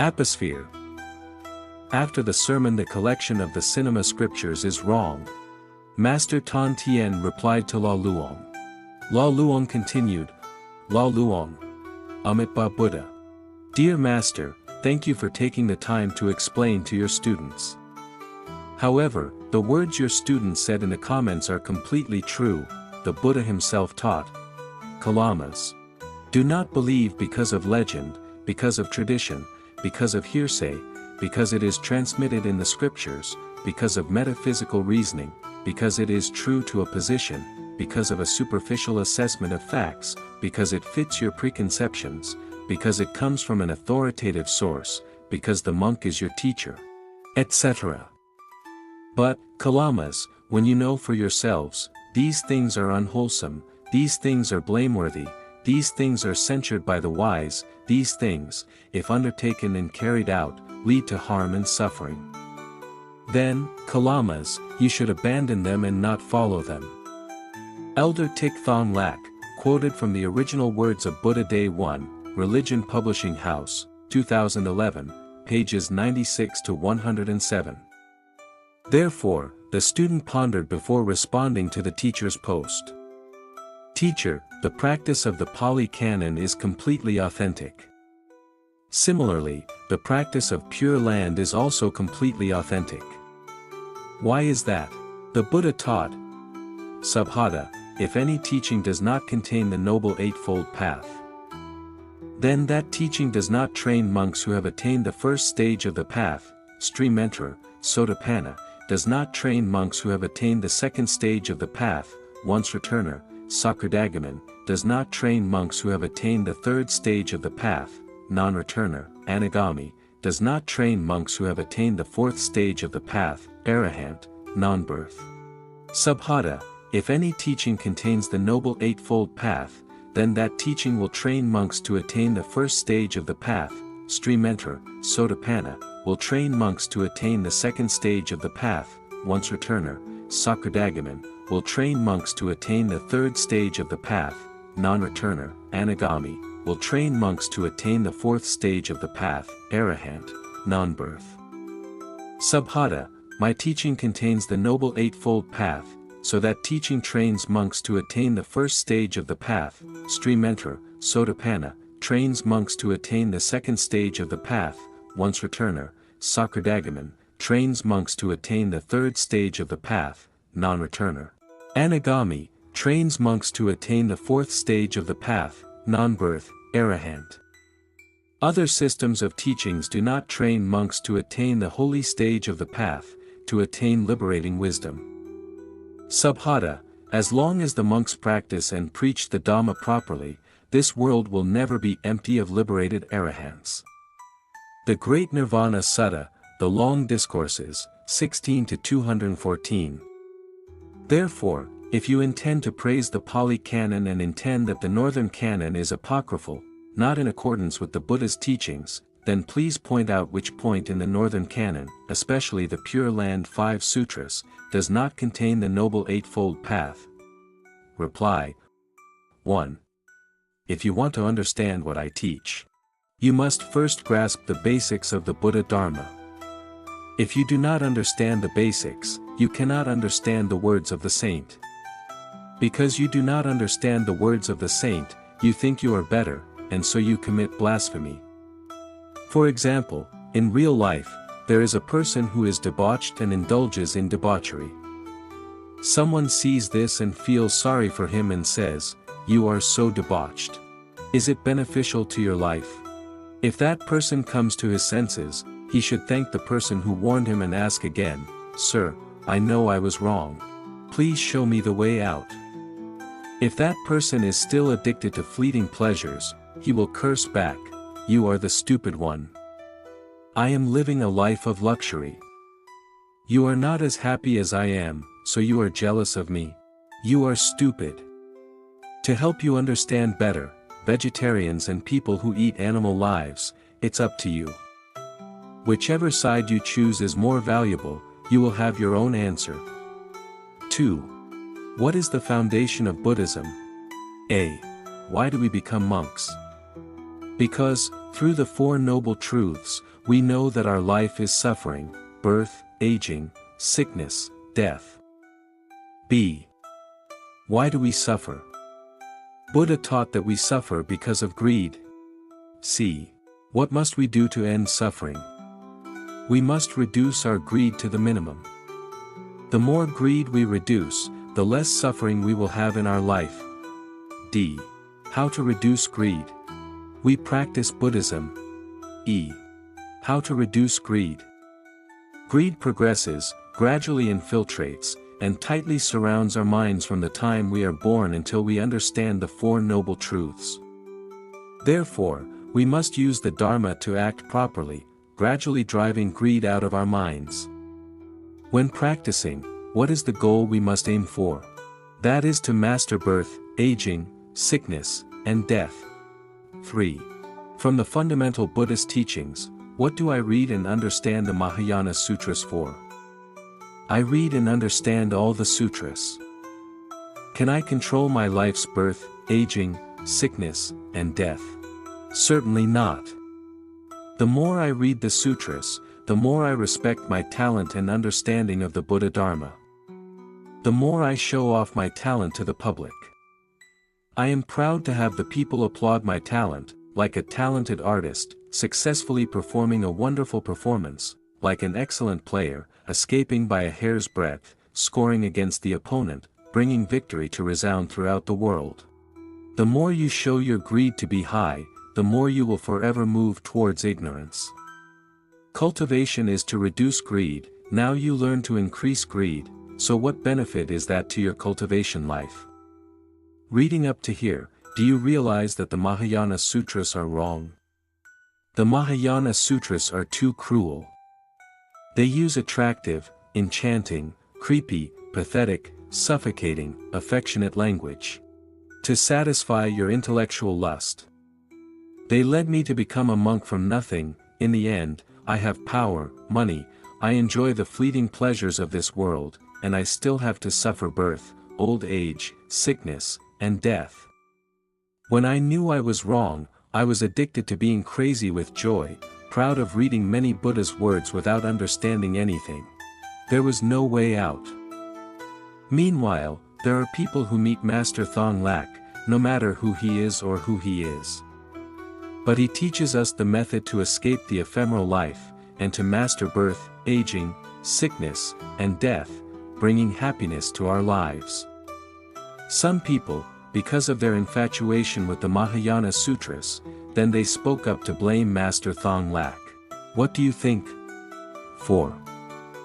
Aposphere. After the sermon, the collection of the cinema scriptures is wrong. Master Tan Tien replied to La Luong. La Luong continued, La Luong. Amitabha Buddha. Dear Master, thank you for taking the time to explain to your students. However, the words your students said in the comments are completely true. The Buddha himself taught. Kalamas. Do not believe because of legend, because of tradition, because of hearsay, because it is transmitted in the scriptures, because of metaphysical reasoning, because it is true to a position, because of a superficial assessment of facts, because it fits your preconceptions, because it comes from an authoritative source, because the monk is your teacher, etc. But, Kalamas, when you know for yourselves, these things are unwholesome, these things are blameworthy, these things are censured by the wise, these things, if undertaken and carried out, lead to harm and suffering. Then, Kalamas, you should abandon them and not follow them. Elder Thich Thong Lak, quoted from the original words of Buddha Day 1, Religion Publishing House, 2011, pages 96 to 107. Therefore, the student pondered before responding to the teacher's post. Teacher, the practice of the Pali Canon is completely authentic. Similarly, the practice of Pure Land is also completely authentic. Why is that? The Buddha taught, Subhata, if any teaching does not contain the Noble Eightfold Path, then that teaching does not train monks who have attained the first stage of the path, Streamentra, Sotapanna, does not train monks who have attained the second stage of the path, Once Returner, Sakradagaman, does not train monks who have attained the third stage of the path, Non-Returner, Anagami, does not train monks who have attained the fourth stage of the path, Arahant, Non-Birth. Subhata, if any teaching contains the Noble Eightfold Path, then that teaching will train monks to attain the first stage of the path, Streamentra, Sotapanna, will train monks to attain the second stage of the path, Once Returner, Sakradagaman, will train monks to attain the third stage of the path, Non-Returner, Anagami, will train monks to attain the fourth stage of the path, Arahant, Non-Birth. Subhata, my teaching contains the Noble Eightfold Path, so that teaching trains monks to attain the first stage of the path, Streamentra, Sotapanna, trains monks to attain the second stage of the path, Once Returner, Sakradagaman, trains monks to attain the third stage of the path, Non-Returner. Anagami, trains monks to attain the fourth stage of the path, Non-Birth, Arahant. Other systems of teachings do not train monks to attain the holy stage of the path, to attain liberating wisdom. Subhata, as long as the monks practice and preach the Dhamma properly, this world will never be empty of liberated arahants. The Great Nirvana Sutta, the Long Discourses, 16 to 214. Therefore, if you intend to praise the Pali Canon and intend that the Northern Canon is apocryphal, not in accordance with the Buddha's teachings, then please point out which point in the Northern Canon, especially the Pure Land 5 Sutras, does not contain the Noble Eightfold Path. Reply. 1. If you want to understand what I teach, you must first grasp the basics of the Buddha Dharma. If you do not understand the basics, you cannot understand the words of the saint. Because you do not understand the words of the saint, you think you are better, and so you commit blasphemy. For example, in real life, there is a person who is debauched and indulges in debauchery. Someone sees this and feels sorry for him and says, "You are so debauched. Is it beneficial to your life?" If that person comes to his senses, he should thank the person who warned him and ask again, "Sir, I know I was wrong. Please show me the way out." If that person is still addicted to fleeting pleasures, he will curse back, "You are the stupid one. I am living a life of luxury. You are not as happy as I am, so you are jealous of me. You are stupid." To help you understand better, vegetarians and people who eat animal lives, it's up to you. Whichever side you choose is more valuable, you will have your own answer. 2. What is the foundation of Buddhism? A. Why do we become monks? Because, through the Four Noble Truths, we know that our life is suffering, birth, aging, sickness, death. B. Why do we suffer? Buddha taught that we suffer because of greed. C. What must we do to end suffering? We must reduce our greed to the minimum. The more greed we reduce, the less suffering we will have in our life. D. How to reduce greed? We practice Buddhism. E. How to reduce greed? Greed progresses, gradually infiltrates, and tightly surrounds our minds from the time we are born until we understand the Four Noble Truths. Therefore, we must use the Dharma to act properly, gradually driving greed out of our minds. When practicing, what is the goal we must aim for? That is to master birth, aging, sickness, and death. 3. From the fundamental Buddhist teachings, what do I read and understand the Mahayana Sutras for? I read and understand all the sutras. Can I control my life's birth, aging, sickness, and death? Certainly not. The more I read the sutras, the more I respect my talent and understanding of the Buddha Dharma. The more I show off my talent to the public. I am proud to have the people applaud my talent, like a talented artist, successfully performing a wonderful performance, like an excellent player, escaping by a hair's breadth, scoring against the opponent, bringing victory to resound throughout the world. The more you show your greed to be high, the more you will forever move towards ignorance. Cultivation is to reduce greed. Now you learn to increase greed, so what benefit is that to your cultivation life? Reading up to here, do you realize that the Mahayana Sutras are wrong? The Mahayana Sutras are too cruel. They use attractive, enchanting, creepy, pathetic, suffocating, affectionate language to satisfy your intellectual lust. They led me to become a monk from nothing. In the end, I have power, money, I enjoy the fleeting pleasures of this world, and I still have to suffer birth, old age, sickness, and death. When I knew I was wrong, I was addicted to being crazy with joy, proud of reading many Buddha's words without understanding anything. There was no way out. Meanwhile, there are people who meet Master Thong Lak, no matter who he is or who he is. But he teaches us the method to escape the ephemeral life, and to master birth, aging, sickness, and death, bringing happiness to our lives. Some people, because of their infatuation with the Mahayana Sutras, then they spoke up to blame Master Thong Lak. What do you think? 4.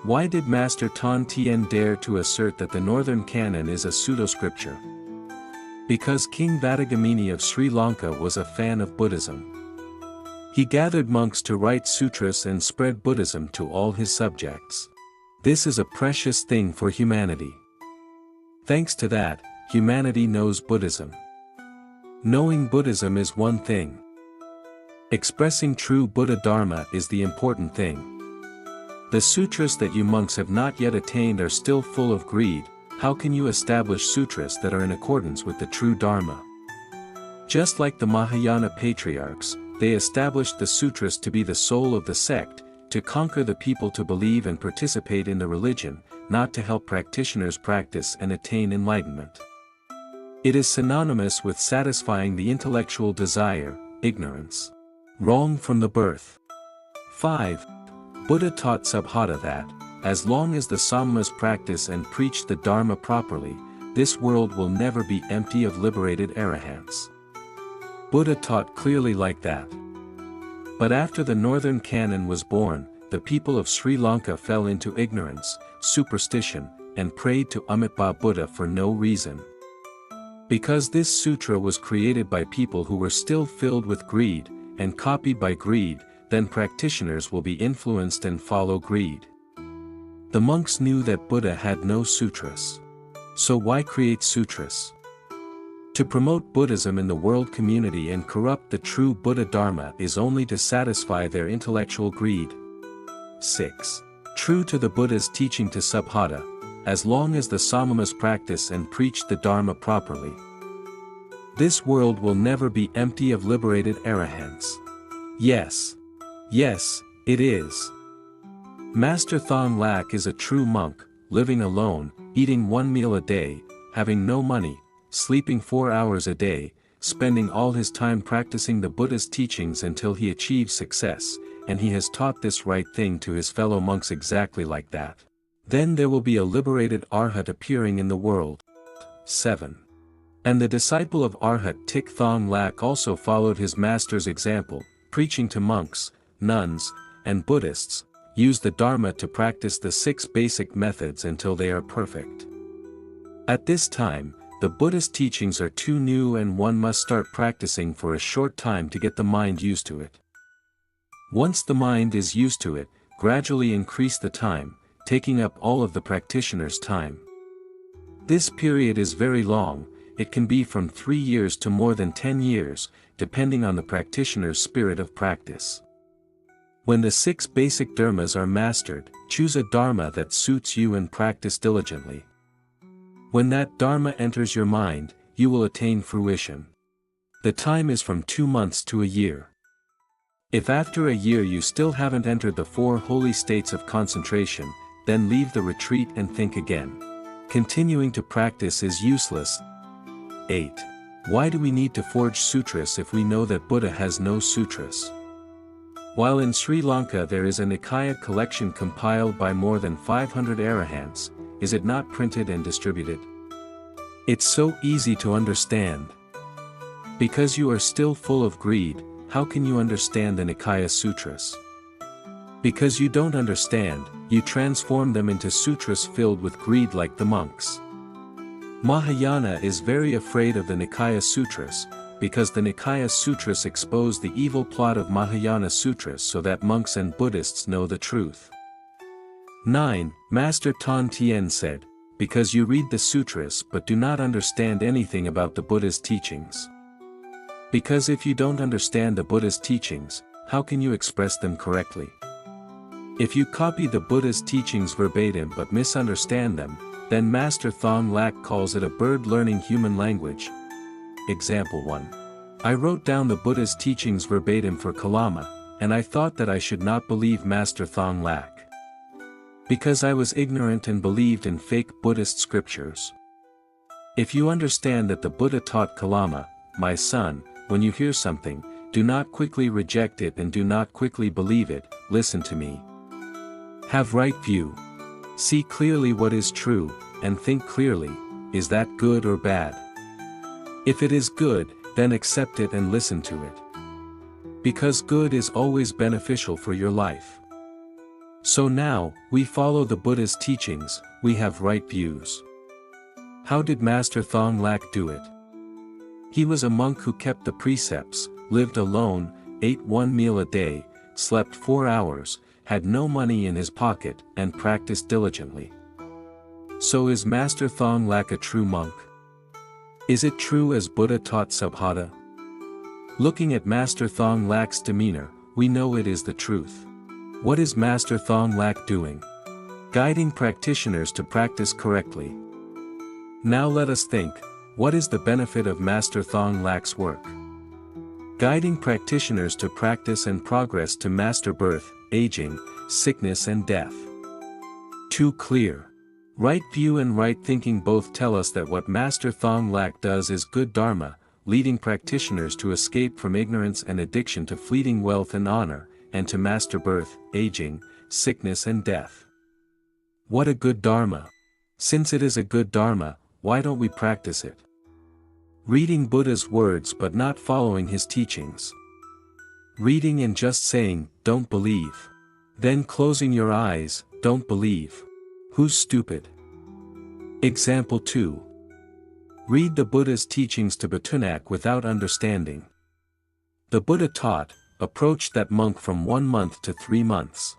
Why did Master Tan Tien dare to assert that the Northern Canon is a pseudo-scripture? Because King Vadagamini of Sri Lanka was a fan of Buddhism. He gathered monks to write sutras and spread Buddhism to all his subjects. This is a precious thing for humanity. Thanks to that, humanity knows Buddhism. Knowing Buddhism is one thing. Expressing true Buddha Dharma is the important thing. The sutras that you monks have not yet attained are still full of greed. How can you establish sutras that are in accordance with the true Dharma? Just like the Mahayana patriarchs, they established the sutras to be the soul of the sect, to conquer the people to believe and participate in the religion, not to help practitioners practice and attain enlightenment. It is synonymous with satisfying the intellectual desire, ignorance. Wrong from the birth. 5. Buddha taught Subhata that, as long as the Sammas practice and preach the Dharma properly, this world will never be empty of liberated arahants. Buddha taught clearly like that. But after the Northern Canon was born, the people of Sri Lanka fell into ignorance, superstition, and prayed to Amitabha Buddha for no reason. Because this sutra was created by people who were still filled with greed, and copied by greed, then practitioners will be influenced and follow greed. The monks knew that Buddha had no sutras. So why create sutras? To promote Buddhism in the world community and corrupt the true Buddha Dharma is only to satisfy their intellectual greed. 6. True to the Buddha's teaching to Subhata, as long as the Sammas practice and preach the Dharma properly. This world will never be empty of liberated arahants. Yes. Yes, it is. Master Thong Lak is a true monk, living alone, eating 1 meal a day, having no money, sleeping 4 hours a day, spending all his time practicing the Buddha's teachings until he achieves success, and he has taught this right thing to his fellow monks exactly like that. Then there will be a liberated arhat appearing in the world. 7. And the disciple of Arhat Thich Thong Lak also followed his master's example, preaching to monks, nuns, and Buddhists, use the Dharma to practice the 6 basic methods until they are perfect. At this time, the Buddhist teachings are too new and one must start practicing for a short time to get the mind used to it. Once the mind is used to it, gradually increase the time, taking up all of the practitioner's time. This period is very long, it can be from 3 years to more than 10 years, depending on the practitioner's spirit of practice. When the 6 basic dharmas are mastered, choose a dharma that suits you and practice diligently. When that dharma enters your mind, you will attain fruition. The time is from 2 months to a year. If after a year you still haven't entered the 4 holy states of concentration, then leave the retreat and think again. Continuing to practice is useless. 8. Why do we need to forge sutras if we know that Buddha has no sutras? While in Sri Lanka there is a Nikaya collection compiled by more than 500 arahants, is it not printed and distributed? It's so easy to understand. Because you are still full of greed, how can you understand the Nikaya sutras? Because you don't understand, you transform them into sutras filled with greed like the monks. Mahayana is very afraid of the Nikaya sutras, because the Nikaya sutras expose the evil plot of Mahayana sutras so that monks and Buddhists know the truth. 9. Master Tan Tien said, because you read the sutras but do not understand anything about the Buddha's teachings. Because if you don't understand the Buddha's teachings, how can you express them correctly? If you copy the Buddha's teachings verbatim but misunderstand them, then Master Thong Lak calls it a bird learning human language. Example 1. I wrote down the Buddha's teachings verbatim for Kalama, and I thought that I should not believe Master Thong Lak. Because I was ignorant and believed in fake Buddhist scriptures. If you understand that the Buddha taught Kalama, my son, when you hear something, do not quickly reject it and do not quickly believe it, listen to me. Have right view. See clearly what is true, and think clearly, is that good or bad? If it is good, then accept it and listen to it. Because good is always beneficial for your life. So now, we follow the Buddha's teachings, we have right views. How did Master Thong Lak do it? He was a monk who kept the precepts, lived alone, ate 1 meal a day, slept 4 hours, had no money in his pocket, and practiced diligently. So is Master Thong Lak a true monk? Is it true as Buddha taught Subhata? Looking at Master Thong Lak's demeanor, we know it is the truth. What is Master Thong Lak doing? Guiding practitioners to practice correctly. Now let us think, what is the benefit of Master Thong Lak's work? Guiding practitioners to practice and progress to master birth, aging, sickness and death. Too clear. Right view and right thinking both tell us that what Master Thong Lak does is good dharma, leading practitioners to escape from ignorance and addiction to fleeting wealth and honor, and to master birth, aging, sickness and death. What a good dharma! Since it is a good dharma, why don't we practice it? Reading Buddha's words but not following his teachings. Reading and just saying, don't believe. Then closing your eyes, don't believe. Who's stupid? Example 2. Read the Buddha's teachings to Batunak without understanding. The Buddha taught, approach that monk from 1 month to 3 months.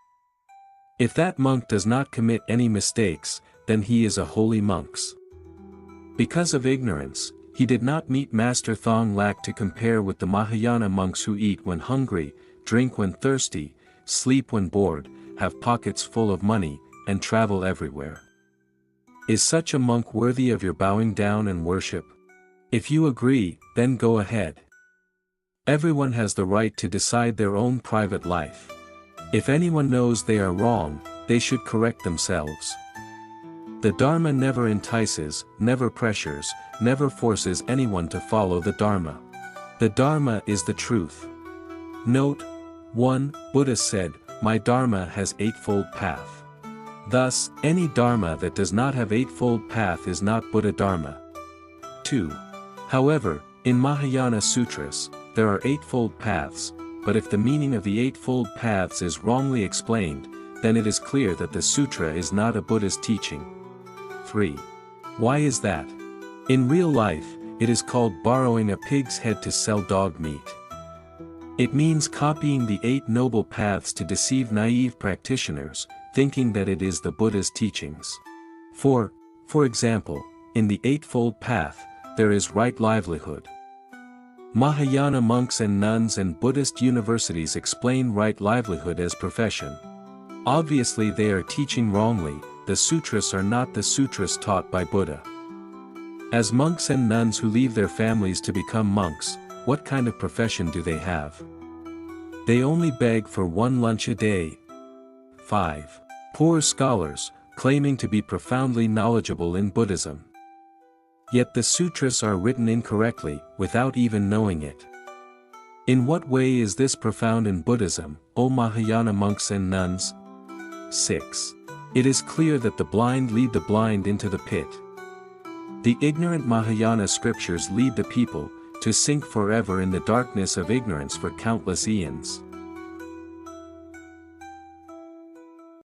If that monk does not commit any mistakes, then he is a holy monk. Because of ignorance, he did not meet Master Thong Lak to compare with the Mahayana monks who eat when hungry, drink when thirsty, sleep when bored, have pockets full of money, and travel everywhere. Is such a monk worthy of your bowing down and worship? If you agree, then go ahead. Everyone has the right to decide their own private life. If anyone knows they are wrong, they should correct themselves. The Dharma never entices, never pressures, never forces anyone to follow the Dharma. The Dharma is the truth. Note 1. Buddha said, "My Dharma has eightfold path." Thus, any Dharma that does not have eightfold path is not Buddha Dharma. 2. However, in Mahayana Sutras, there are eightfold paths, but if the meaning of the eightfold paths is wrongly explained, then it is clear that the sutra is not a Buddha's teaching. 3. Why is that? In real life, it is called borrowing a pig's head to sell dog meat. It means copying the 8 noble paths to deceive naive practitioners, thinking that it is the Buddha's teachings. For example, in the Eightfold Path, there is right livelihood. Mahayana monks and nuns and Buddhist universities explain right livelihood as profession. Obviously they are teaching wrongly, the sutras are not the sutras taught by Buddha. As monks and nuns who leave their families to become monks, what kind of profession do they have? They only beg for 1 lunch a day. 5. Poor scholars, claiming to be profoundly knowledgeable in Buddhism. Yet the sutras are written incorrectly, without even knowing it. In what way is this profound in Buddhism, O Mahayana monks and nuns? 6. It is clear that the blind lead the blind into the pit. The ignorant Mahayana scriptures lead the people to sink forever in the darkness of ignorance for countless eons.